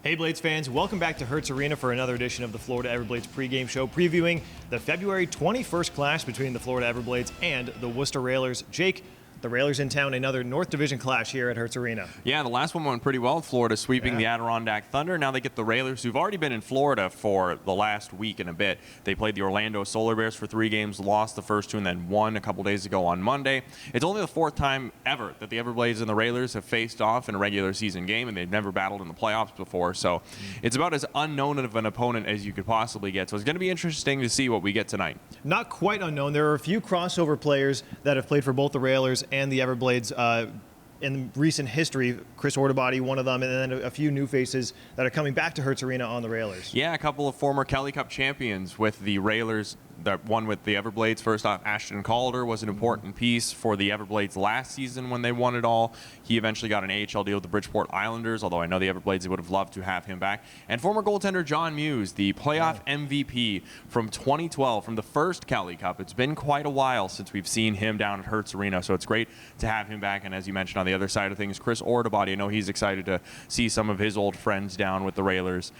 Hey Blades fans, welcome back to Hertz Arena for another edition of the Florida Everblades pregame show previewing the February 21st clash between the Florida Everblades and the Worcester Railers. Jake, the Railers in town, another North Division clash here at Hertz Arena. Yeah, the last one went pretty well. Florida sweeping the Adirondack Thunder. Now they get the Railers, who've already been in Florida for the last week and a bit. They played the Orlando Solar Bears for 3 games, lost the first 2, and then won a couple days ago on Monday. It's only the 4th time ever that the Everblades and the Railers have faced off in a regular season game, and they've never battled in the playoffs before. So it's about as unknown of an opponent as you could possibly get. So it's going to be interesting to see what we get tonight. Not quite unknown. There are a few crossover players that have played for both the Railers and the Everblades in recent history. Chris Ortobody, one of them, and then a few new faces that are coming back to Hertz Arena on the Railers. Yeah, a couple of former Kelly Cup champions with the Railers. That one with the Everblades. First off, Ashton Calder was an important piece for the Everblades last season when they won it all. He eventually got an AHL deal with the Bridgeport Islanders, although I know the Everblades would have loved to have him back. And former goaltender John Muse, the playoff MVP from 2012, from the first Kelly Cup. It's been quite a while since we've seen him down at Hertz Arena, so it's great to have him back. And as you mentioned, on the other side of things, Chris Ortobody, I know he's excited to see some of his old friends down with the Railers.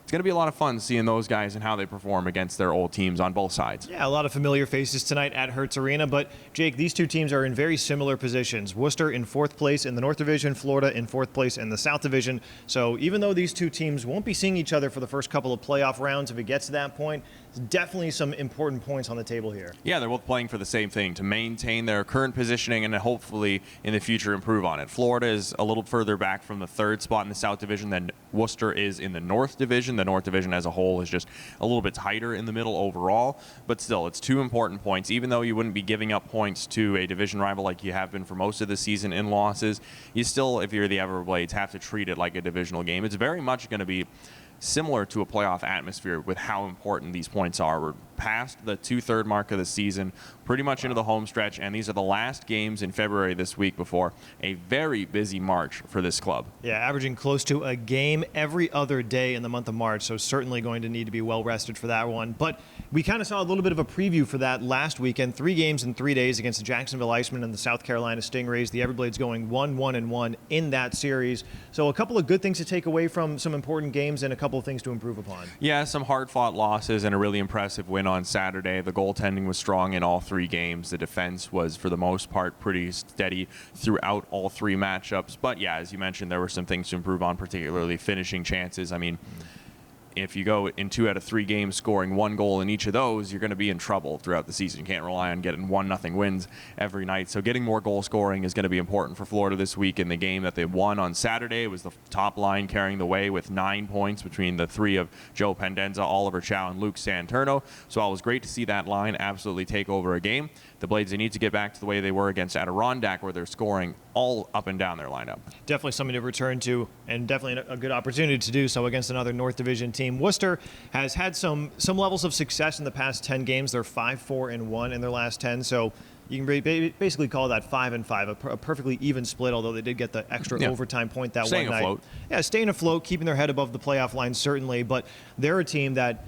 It's going to be a lot of fun seeing those guys and how they perform against their old teams on both sides. Yeah, a lot of familiar faces tonight at Hertz Arena. But, Jake, these two teams are in very similar positions. Worcester in 4th place in the North Division, Florida in 4th place in the South Division. So even though these two teams won't be seeing each other for the first couple of playoff rounds, if it gets to that point, there's definitely some important points on the table here. Yeah, they're both playing for the same thing, to maintain their current positioning and hopefully in the future improve on it. Florida is a little further back from the 3rd spot in the South Division than Worcester is in the North Division. The North Division as a whole is just a little bit tighter in the middle overall, but still, it's 2 important points. Even though you wouldn't be giving up points to a division rival like you have been for most of the season in losses, you still, if you're the Everblades, have to treat it like a divisional game. It's very much going to be similar to a playoff atmosphere with how important these points are. We're past the 2/3 mark of the season, pretty much into the home stretch, and these are the last games in February this week before a very busy March for this club. Yeah, averaging close to a game every other day in the month of March, so certainly going to need to be well rested for that one. But we kind of saw a little bit of a preview for that last weekend. 3 games in 3 days against the Jacksonville Icemen and the South Carolina Stingrays. The Everblades going 1-1-1 in that series. So a couple of good things to take away from some important games and a couple of things to improve upon. Yeah, some hard-fought losses and a really impressive win on Saturday. The goaltending was strong in all 3 games. The defense was, for the most part, pretty steady throughout all 3 matchups. But yeah, as you mentioned, there were some things to improve on, particularly finishing chances. I mean, if you go in 2 out of 3 games scoring 1 goal in each of those, you're going to be in trouble throughout the season. You can't rely on getting 1-0 wins every night. So getting more goal scoring is going to be important for Florida this week. In the game that they won on Saturday, it was the top line carrying the way with 9 points between the 3 of Joe Pendenza, Oliver Chow, and Luke Santurno. So it was great to see that line absolutely take over a game. The Blades, they need to get back to the way they were against Adirondack, where they're scoring all up and down their lineup. Definitely something to return to, and definitely a good opportunity to do so against another North Division team. Worcester has had some levels of success in the past 10 games. They're 5-4-1 in their last 10, so you can basically call that 5-5, a perfectly even split, although they did get the extra overtime point that staying one night. Afloat. Yeah, staying afloat, keeping their head above the playoff line, certainly, but they're a team that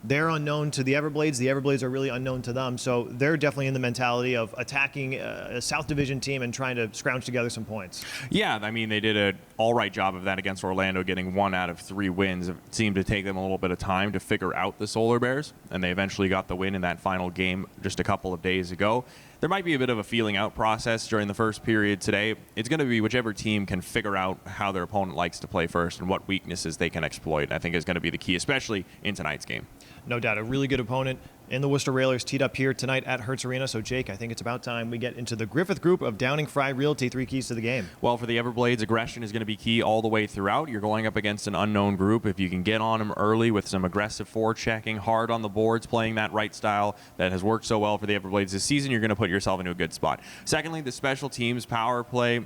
they're unknown to the Everblades. The Everblades are really unknown to them. So they're definitely in the mentality of attacking a South Division team and trying to scrounge together some points. Yeah, I mean, they did an all-right job of that against Orlando, getting 1 out of 3 wins. It seemed to take them a little bit of time to figure out the Solar Bears, and they eventually got the win in that final game just a couple of days ago. There might be a bit of a feeling out process during the first period today. It's going to be whichever team can figure out how their opponent likes to play first and what weaknesses they can exploit, I think is going to be the key, especially in tonight's game. No doubt, a really good opponent in the Worcester Railers teed up here tonight at Hertz Arena. So, Jake, I think it's about time we get into the Griffith Group of Downing Fry Realty. 3 keys to the game. Well, for the Everblades, aggression is going to be key all the way throughout. You're going up against an unknown group. If you can get on them early with some aggressive forechecking, hard on the boards, playing that right style that has worked so well for the Everblades this season, you're going to put yourself into a good spot. Secondly, the special teams power play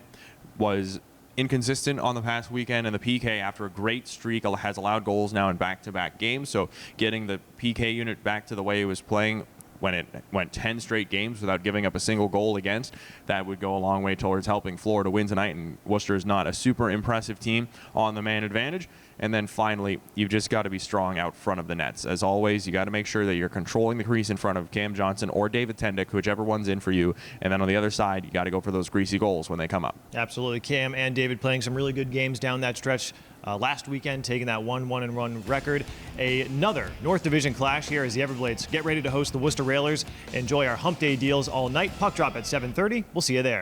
was inconsistent on the past weekend, and the PK, after a great streak, has allowed goals now in back-to-back games. So getting the PK unit back to the way it was playing when it went 10 straight games without giving up a single goal against, that would go a long way towards helping Florida win tonight. And Worcester is not a super impressive team on the man advantage. And then finally, you've just got to be strong out front of the nets. As always, you got to make sure that you're controlling the crease in front of Cam Johnson or David Tendick, whichever one's in for you. And then on the other side, you got to go for those greasy goals when they come up. Absolutely. Cam and David playing some really good games down that stretch last weekend, taking that 1-1-1 record. Another North Division clash here as the Everblades get ready to host the Worcester Railers. Enjoy our Hump Day deals all night. Puck drop at 7:30. We'll see you there.